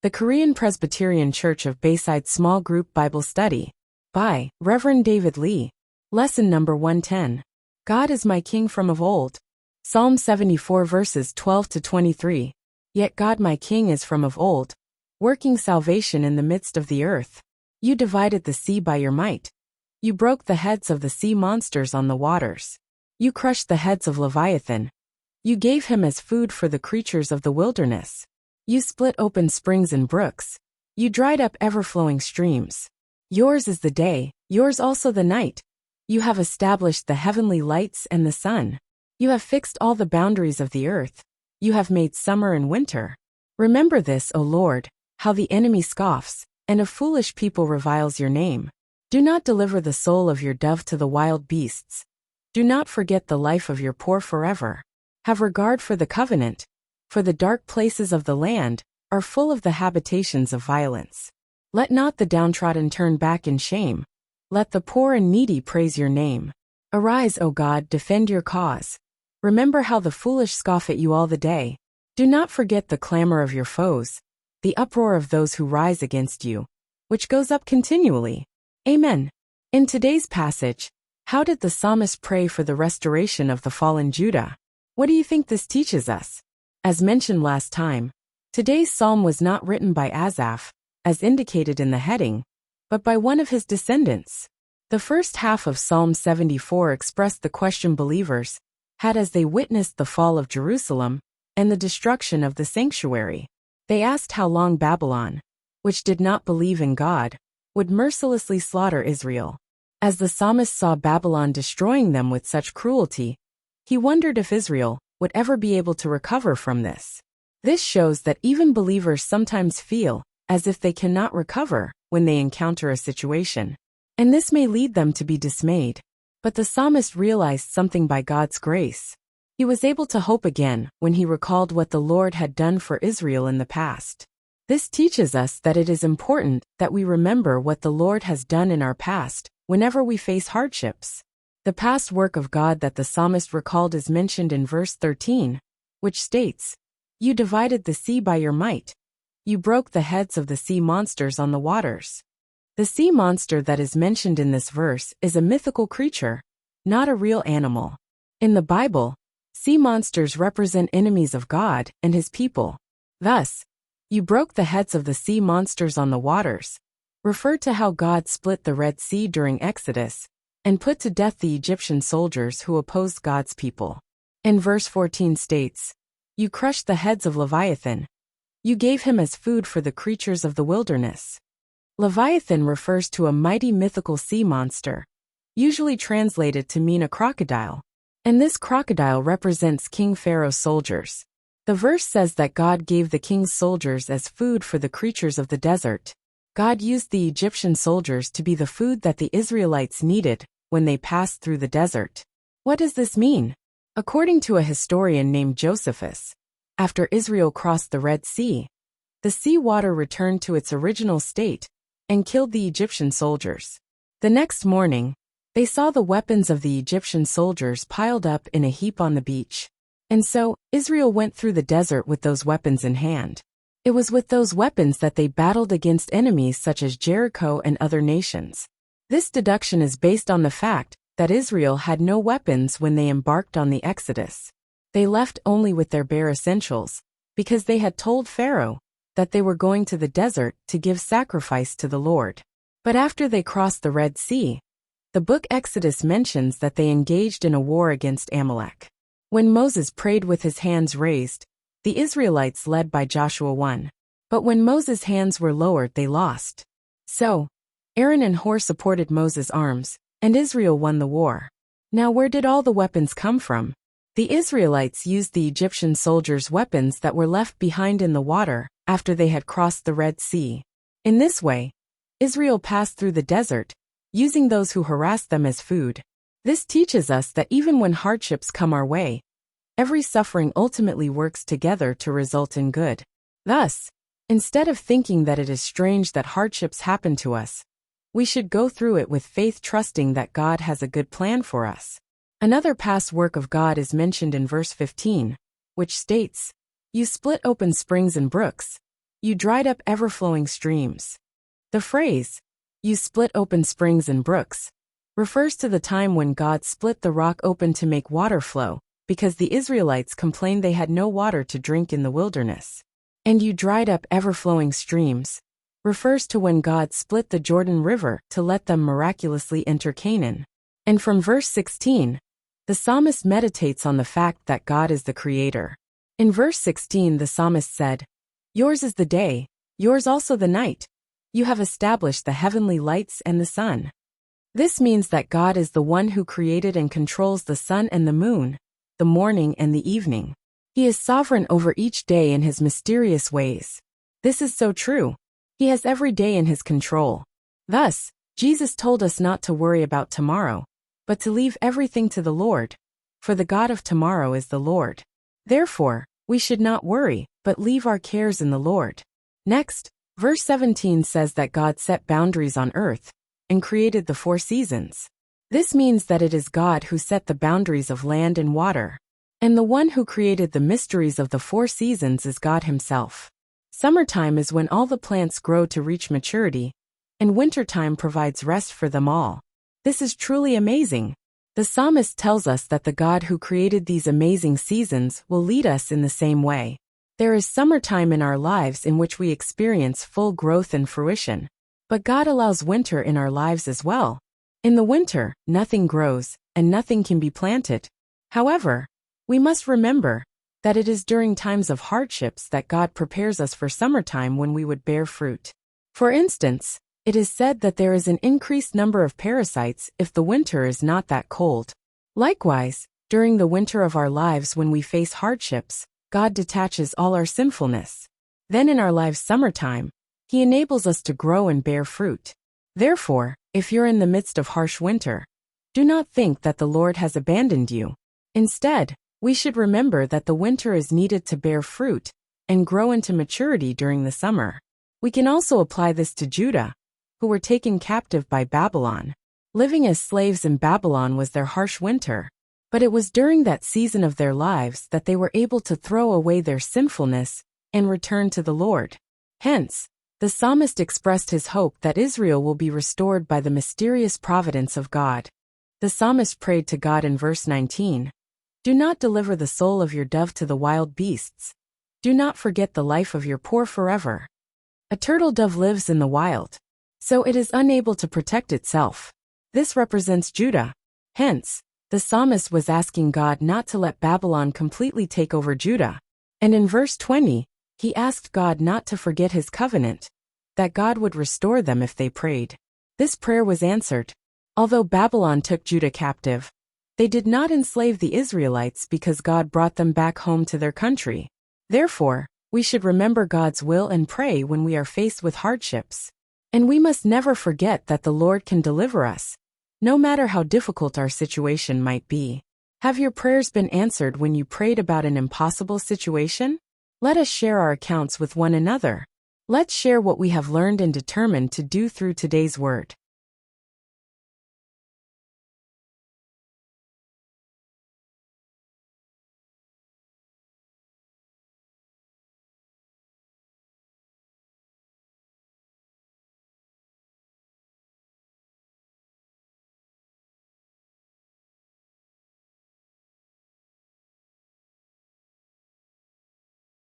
The Korean Presbyterian Church of Bayside Small Group Bible Study. By Reverend David Lee. Lesson number 110. God is my King from of old. Psalm 74 verses 12 to 23. Yet God my King is from of old, working salvation in the midst of the earth. You divided the sea by your might. You broke the heads of the sea monsters on the waters. You crushed the heads of Leviathan. You gave him as food for the creatures of the wilderness. You split open springs and brooks. You dried up ever-flowing streams. Yours is the day, yours also the night. You have established the heavenly lights and the sun. You have fixed all the boundaries of the earth. You have made summer and winter. Remember this, O Lord, how the enemy scoffs, and a foolish people reviles your name. Do not deliver the soul of your dove to the wild beasts. Do not forget the life of your poor forever. Have regard for the covenant, for the dark places of the land are full of the habitations of violence. Let not the downtrodden turn back in shame. Let the poor and needy praise your name. Arise, O God, defend your cause. Remember how the foolish scoff at you all the day. Do not forget the clamor of your foes, the uproar of those who rise against you, which goes up continually. Amen. In today's passage, how did the psalmist pray for the restoration of the fallen Judah? What do you think this teaches us? As mentioned last time, today's psalm was not written by Asaph, as indicated in the heading, but by one of his descendants. The first half of Psalm 74 expressed the question believers had as they witnessed the fall of Jerusalem and the destruction of the sanctuary. They asked how long Babylon, which did not believe in God, would mercilessly slaughter Israel. As the psalmist saw Babylon destroying them with such cruelty, he wondered if Israel would ever be able to recover from this. This shows that even believers sometimes feel as if they cannot recover when they encounter a situation, and this may lead them to be dismayed. But the psalmist realized something by God's grace. He was able to hope again when he recalled what the Lord had done for Israel in the past. This teaches us that it is important that we remember what the Lord has done in our past whenever we face hardships. The past work of God that the psalmist recalled is mentioned in verse 13, which states, You divided the sea by your might. You broke the heads of the sea monsters on the waters. The sea monster that is mentioned in this verse is a mythical creature, not a real animal. In the Bible, sea monsters represent enemies of God and his people. Thus, you broke the heads of the sea monsters on the waters, referred to how God split the Red Sea during Exodus, and put to death the Egyptian soldiers who opposed God's people. And verse 14 states, You crushed the heads of Leviathan. You gave him as food for the creatures of the wilderness. Leviathan refers to a mighty mythical sea monster, usually translated to mean a crocodile. And this crocodile represents King Pharaoh's soldiers. The verse says that God gave the king's soldiers as food for the creatures of the desert. God used the Egyptian soldiers to be the food that the Israelites needed when they passed through the desert. What does this mean? According to a historian named Josephus, after Israel crossed the Red Sea, the sea water returned to its original state and killed the Egyptian soldiers. The next morning, they saw the weapons of the Egyptian soldiers piled up in a heap on the beach. And so, Israel went through the desert with those weapons in hand. It was with those weapons that they battled against enemies such as Jericho and other nations. This deduction is based on the fact that Israel had no weapons when they embarked on the Exodus. They left only with their bare essentials, because they had told Pharaoh that they were going to the desert to give sacrifice to the Lord. But after they crossed the Red Sea, the book Exodus mentions that they engaged in a war against Amalek. When Moses prayed with his hands raised, the Israelites led by Joshua won. But when Moses' hands were lowered, they lost. So, Aaron and Hur supported Moses' arms, and Israel won the war. Now where did all the weapons come from? The Israelites used the Egyptian soldiers' weapons that were left behind in the water after they had crossed the Red Sea. In this way, Israel passed through the desert, using those who harassed them as food. This teaches us that even when hardships come our way, every suffering ultimately works together to result in good. Thus, instead of thinking that it is strange that hardships happen to us, we should go through it with faith, trusting that God has a good plan for us. Another past work of God is mentioned in verse 15, which states, You split open springs and brooks. you dried up ever-flowing streams. The phrase, you split open springs and brooks, refers to the time when God split the rock open to make water flow, because the Israelites complained they had no water to drink in the wilderness. And you dried up ever-flowing streams refers to when God split the Jordan River to let them miraculously enter Canaan. And from verse 16, the psalmist meditates on the fact that God is the creator. In verse 16 the psalmist said, "Yours is the day, yours also the night. You have established the heavenly lights and the sun." This means that God is the one who created and controls the sun and the moon, the morning and the evening. He is sovereign over each day in his mysterious ways. This is so true. He has every day in his control. Thus, Jesus told us not to worry about tomorrow, but to leave everything to the Lord, for the God of tomorrow is the Lord. Therefore, we should not worry, but leave our cares in the Lord. Next, verse 17 says that God set boundaries on earth and created the 4 seasons. This means that it is God who set the boundaries of land and water, and the one who created the mysteries of the 4 seasons is God himself. Summertime is when all the plants grow to reach maturity, and wintertime provides rest for them all. This is truly amazing. The psalmist tells us that the God who created these amazing seasons will lead us in the same way. There is summertime in our lives in which we experience full growth and fruition, but God allows winter in our lives as well. In the winter, nothing grows, and nothing can be planted. However, we must remember that it is during times of hardships that God prepares us for summertime when we would bear fruit. For instance, it is said that there is an increased number of parasites if the winter is not that cold. Likewise, during the winter of our lives when we face hardships, God detaches all our sinfulness. Then in our lives' summertime, He enables us to grow and bear fruit. Therefore, if you're in the midst of harsh winter, do not think that the Lord has abandoned you. Instead, we should remember that the winter is needed to bear fruit and grow into maturity during the summer. We can also apply this to Judah, who were taken captive by Babylon. Living as slaves in Babylon was their harsh winter, but it was during that season of their lives that they were able to throw away their sinfulness and return to the Lord. Hence, the psalmist expressed his hope that Israel will be restored by the mysterious providence of God. The psalmist prayed to God in verse 19, "Do not deliver the soul of your dove to the wild beasts. Do not forget the life of your poor forever." A turtle dove lives in the wild, so it is unable to protect itself. This represents Judah. Hence, the psalmist was asking God not to let Babylon completely take over Judah. And in verse 20, he asked God not to forget his covenant, that God would restore them if they prayed. This prayer was answered. Although Babylon took Judah captive, they did not enslave the Israelites because God brought them back home to their country. Therefore, we should remember God's will and pray when we are faced with hardships. And we must never forget that the Lord can deliver us, no matter how difficult our situation might be. Have your prayers been answered when you prayed about an impossible situation? Let us share our accounts with one another. Let's share what we have learned and determined to do through today's word.